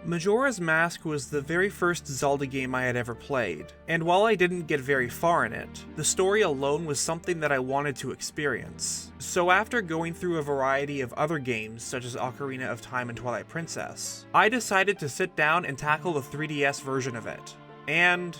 Majora's Mask was the very first Zelda game I had ever played, and while I didn't get very far in it, the story alone was something that I wanted to experience. So after going through a variety of other games such as Ocarina of Time and Twilight Princess, I decided to sit down and tackle the 3DS version of it. And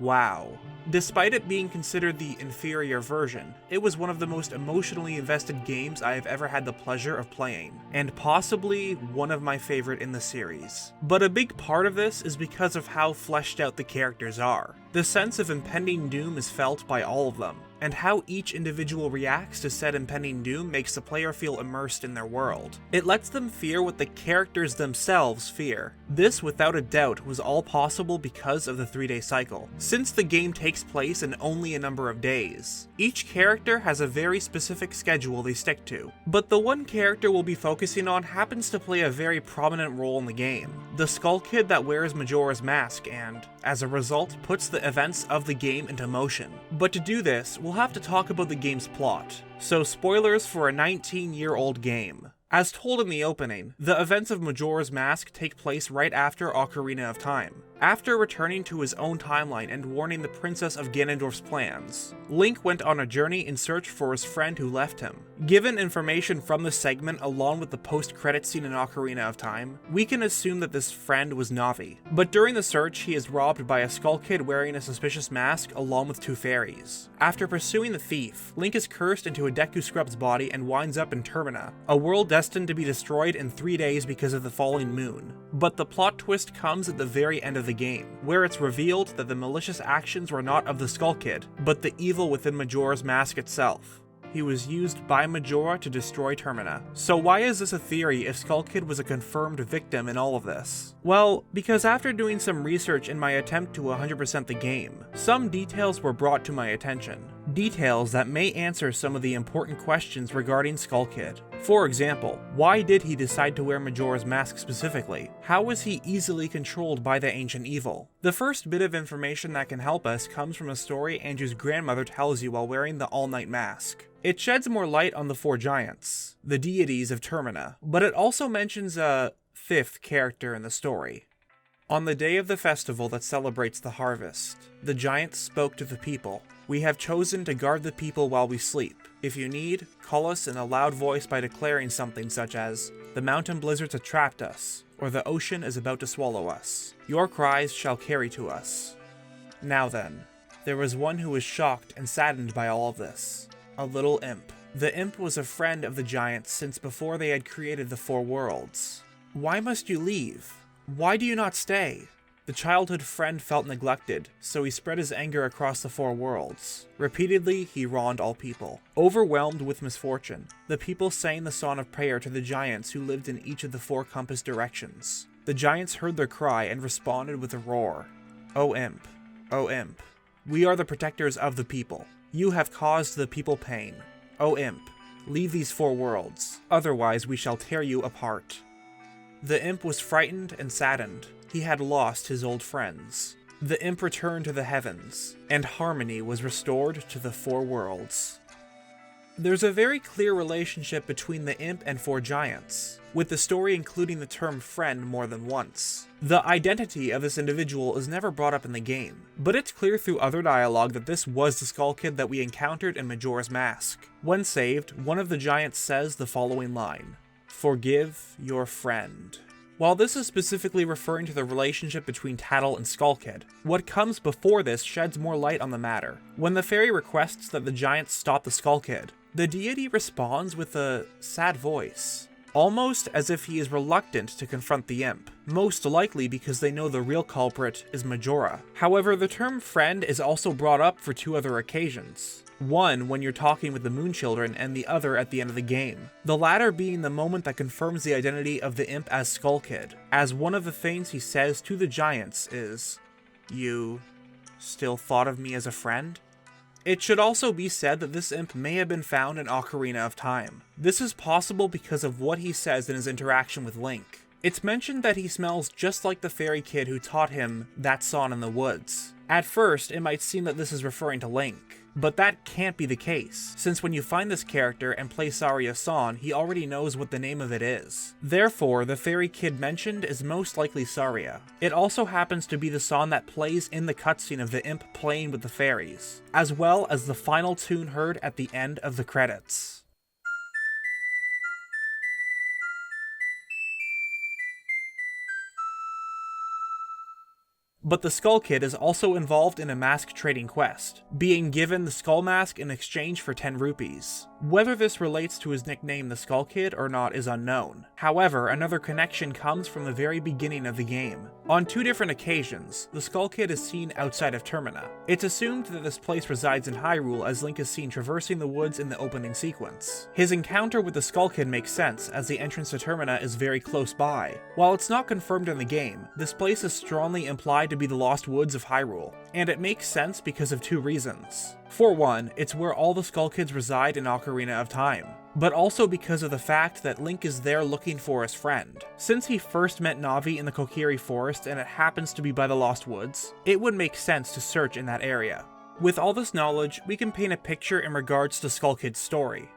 wow. Despite it being considered the inferior version, it was one of the most emotionally invested games I have ever had the pleasure of playing, and possibly one of my favorite in the series. But a big part of this is because of how fleshed out the characters are. The sense of impending doom is felt by all of them, and how each individual reacts to said impending doom makes the player feel immersed in their world. It lets them fear what the characters themselves fear. This, without a doubt, was all possible because of the 3-day cycle, since the game takes place in only a number of days. Each character has a very specific schedule they stick to, but the one character we'll be focusing on happens to play a very prominent role in the game, the Skull Kid that wears Majora's Mask and, as a result, puts the events of the game into motion. But to do this, we'll have to talk about the game's plot, so spoilers for a 19-year-old game. As told in the opening, the events of Majora's Mask take place right after Ocarina of Time. After returning to his own timeline and warning the Princess of Ganondorf's plans, Link went on a journey in search for his friend who left him. Given information from this segment along with the post-credit scene in Ocarina of Time, we can assume that this friend was Navi. But during the search, he is robbed by a Skull Kid wearing a suspicious mask along with 2 fairies. After pursuing the thief, Link is cursed into a Deku Scrub's body and winds up in Termina, a world destined to be destroyed in 3 days because of the falling moon. But the plot twist comes at the very end of the game, where it's revealed that the malicious actions were not of the Skull Kid, but the evil within Majora's Mask itself. He was used by Majora to destroy Termina. So why is this a theory if Skull Kid was a confirmed victim in all of this? Well, because after doing some research in my attempt to 100% the game, some details were brought to my attention. Details that may answer some of the important questions regarding Skull Kid. For example, why did he decide to wear Majora's Mask specifically? How was he easily controlled by the ancient evil? The first bit of information that can help us comes from a story Andrew's grandmother tells you while wearing the all-night mask. It sheds more light on the 4 giants, the deities of Termina, but it also mentions a 5th character in the story. On the day of the festival that celebrates the harvest, the giants spoke to the people. "We have chosen to guard the people while we sleep. If you need, call us in a loud voice by declaring something such as, 'The mountain blizzards have trapped us,' or 'The ocean is about to swallow us. Your cries shall carry to us.'" Now then, there was one who was shocked and saddened by all of this. A little imp. The imp was a friend of the giants since before they had created the 4 worlds. "Why must you leave? Why do you not stay?" The childhood friend felt neglected, so he spread his anger across the 4 worlds. Repeatedly, he wronged all people. Overwhelmed with misfortune, the people sang the song of prayer to the giants who lived in each of the 4 compass directions. The giants heard their cry and responded with a roar. "O imp, O imp, we are the protectors of the people. You have caused the people pain. O imp, leave these 4 worlds, otherwise we shall tear you apart." The imp was frightened and saddened. He had lost his old friends. The imp returned to the heavens, and harmony was restored to the 4 worlds. There's a very clear relationship between the imp and 4 giants, with the story including the term friend more than once. The identity of this individual is never brought up in the game, but it's clear through other dialogue that this was the Skull Kid that we encountered in Majora's Mask. When saved, one of the giants says the following line, "Forgive your friend." While this is specifically referring to the relationship between Tattle and Skull Kid, what comes before this sheds more light on the matter. When the fairy requests that the giants stop the Skull Kid, the deity responds with a sad voice, almost as if he is reluctant to confront the imp, most likely because they know the real culprit is Majora. However, the term friend is also brought up for 2 other occasions. One when you're talking with the Moon Children, and the other at the end of the game. The latter being the moment that confirms the identity of the imp as Skull Kid, as one of the things he says to the giants is, "You still thought of me as a friend?" It should also be said that this imp may have been found in Ocarina of Time. This is possible because of what he says in his interaction with Link. It's mentioned that he smells just like the fairy kid who taught him that song in the woods. At first, it might seem that this is referring to Link, But that can't be the case, since when you find this character and play Saria's song, he already knows what the name of it is. Therefore, the fairy kid mentioned is most likely Saria. It also happens to be the song that plays in the cutscene of the imp playing with the fairies, as well as the final tune heard at the end of the credits. But the Skull Kid is also involved in a mask trading quest, being given the Skull Mask in exchange for 10 rupees. Whether this relates to his nickname the Skull Kid or not is unknown. However, another connection comes from the very beginning of the game. On 2 different occasions, the Skull Kid is seen outside of Termina. It's assumed that this place resides in Hyrule, as Link is seen traversing the woods in the opening sequence. His encounter with the Skull Kid makes sense, as the entrance to Termina is very close by. While it's not confirmed in the game, this place is strongly implied to be the Lost Woods of Hyrule, and it makes sense because of 2 reasons. For one, it's where all the Skull Kids reside in Ocarina of Time, but also because of the fact that Link is there looking for his friend. Since he first met Navi in the Kokiri Forest and it happens to be by the Lost Woods, it would make sense to search in that area. With all this knowledge, we can paint a picture in regards to Skull Kid's story.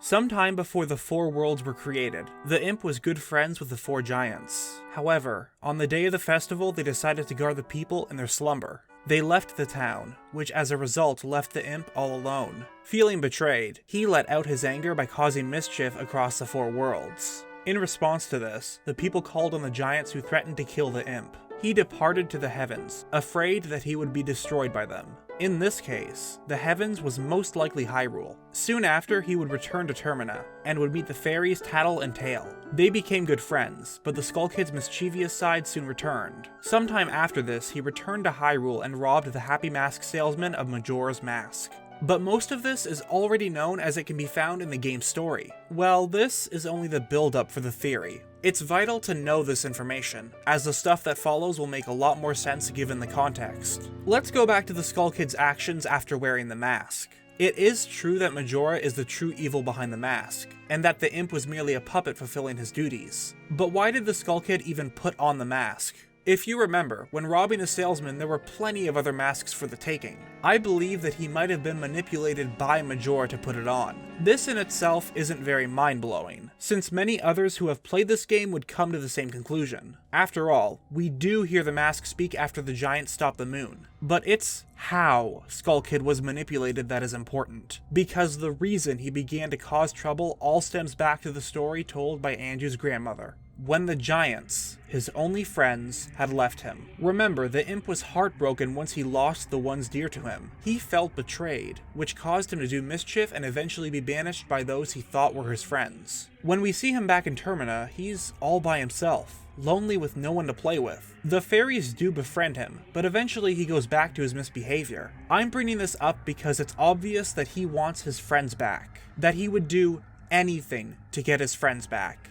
Sometime before the 4 worlds were created, the imp was good friends with the 4 giants. However, on the day of the festival, they decided to guard the people in their slumber. They left the town, which as a result left the imp all alone. Feeling betrayed, he let out his anger by causing mischief across the 4 worlds. In response to this, the people called on the giants who threatened to kill the imp. He departed to the heavens, afraid that he would be destroyed by them. In this case, the heavens was most likely Hyrule. Soon after, he would return to Termina, and would meet the fairies Tattle and Tail. They became good friends, but the Skull Kid's mischievous side soon returned. Sometime after this, he returned to Hyrule and robbed the Happy Mask salesman of Majora's Mask. But most of this is already known, as it can be found in the game's story. Well, this is only the build-up for the theory. It's vital to know this information, as the stuff that follows will make a lot more sense given the context. Let's go back to the Skull Kid's actions after wearing the mask. It is true that Majora is the true evil behind the mask, and that the imp was merely a puppet fulfilling his duties. But why did the Skull Kid even put on the mask? If you remember, when robbing the salesman, there were plenty of other masks for the taking. I believe that he might have been manipulated by Majora to put it on. This in itself isn't very mind-blowing, since many others who have played this game would come to the same conclusion. After all, we do hear the mask speak after the giants stop the moon. But it's how Skull Kid was manipulated that is important, because the reason he began to cause trouble all stems back to the story told by Anju's grandmother. When the giants, his only friends, had left him. Remember, the imp was heartbroken once he lost the ones dear to him. He felt betrayed, which caused him to do mischief and eventually be banished by those he thought were his friends. When we see him back in Termina, he's all by himself, lonely with no one to play with. The fairies do befriend him, but eventually he goes back to his misbehavior. I'm bringing this up because it's obvious that he wants his friends back, that he would do anything to get his friends back.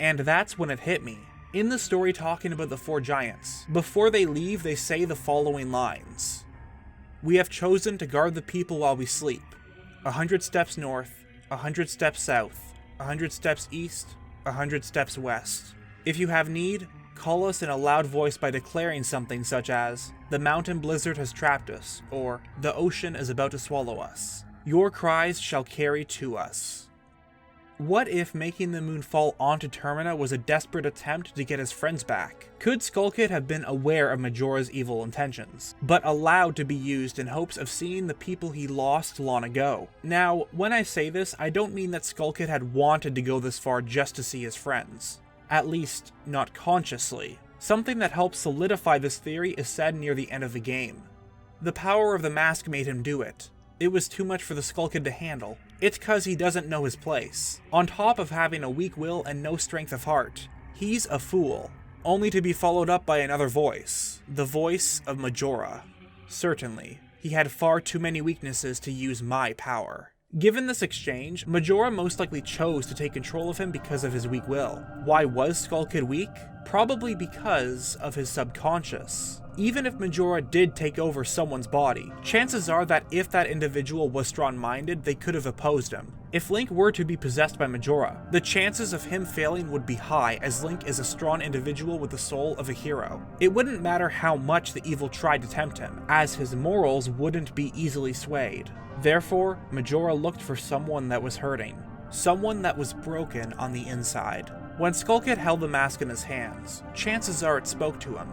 And that's when it hit me. In the story talking about the 4 giants, before they leave they say the following lines. "We have chosen to guard the people while we sleep. 100 steps north, 100 steps south, 100 steps east, 100 steps west. If you have need, call us in a loud voice by declaring something such as, 'The mountain blizzard has trapped us,' or 'The ocean is about to swallow us. Your cries shall carry to us.'" What if making the moon fall onto Termina was a desperate attempt to get his friends back? Could Skull Kid have been aware of Majora's evil intentions, but allowed to be used in hopes of seeing the people he lost long ago? Now, when I say this, I don't mean that Skull Kid had wanted to go this far just to see his friends. At least, not consciously. Something that helps solidify this theory is said near the end of the game. The power of the mask made him do it. It was too much for the Skull Kid to handle. It's cause he doesn't know his place. On top of having a weak will and no strength of heart, he's a fool. Only to be followed up by another voice. The voice of Majora. Certainly, he had far too many weaknesses to use my power. Given this exchange, Majora most likely chose to take control of him because of his weak will. Why was Skull Kid weak? Probably because of his subconscious. Even if Majora did take over someone's body, chances are that if that individual was strong-minded, they could have opposed him. If Link were to be possessed by Majora, the chances of him failing would be high, as Link is a strong individual with the soul of a hero. It wouldn't matter how much the evil tried to tempt him, as his morals wouldn't be easily swayed. Therefore, Majora looked for someone that was hurting. Someone that was broken on the inside. When Skull Kid held the mask in his hands, chances are it spoke to him.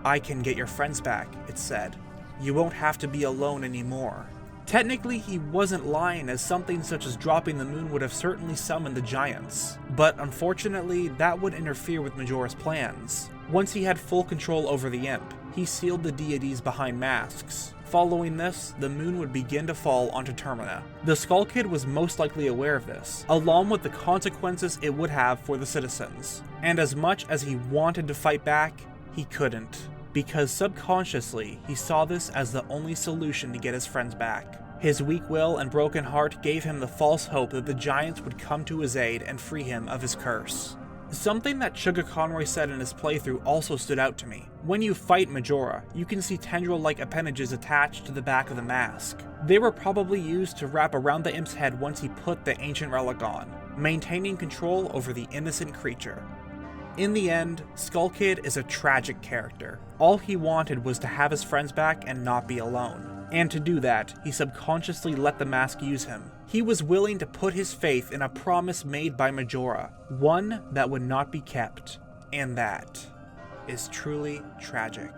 "I can get your friends back," it said. "You won't have to be alone anymore." Technically, he wasn't lying, as something such as dropping the moon would have certainly summoned the giants. But unfortunately, that would interfere with Majora's plans. Once he had full control over the imp, he sealed the deities behind masks. Following this, the moon would begin to fall onto Termina. The Skull Kid was most likely aware of this, along with the consequences it would have for the citizens. And as much as he wanted to fight back, he couldn't, because subconsciously he saw this as the only solution to get his friends back. His weak will and broken heart gave him the false hope that the giants would come to his aid and free him of his curse. Something that Sugar Conroy said in his playthrough also stood out to me. When you fight Majora, you can see tendril-like appendages attached to the back of the mask. They were probably used to wrap around the imp's head once he put the ancient relic on, maintaining control over the innocent creature. In the end, Skull Kid is a tragic character. All he wanted was to have his friends back and not be alone. And to do that, he subconsciously let the mask use him. He was willing to put his faith in a promise made by Majora, one that would not be kept. And that is truly tragic.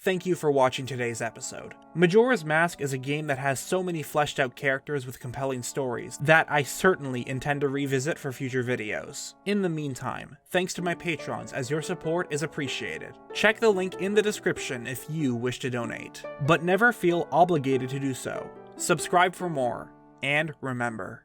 Thank you for watching today's episode. Majora's Mask is a game that has so many fleshed out characters with compelling stories that I certainly intend to revisit for future videos. In the meantime, thanks to my patrons, as your support is appreciated. Check the link in the description if you wish to donate, but never feel obligated to do so. Subscribe for more, and remember.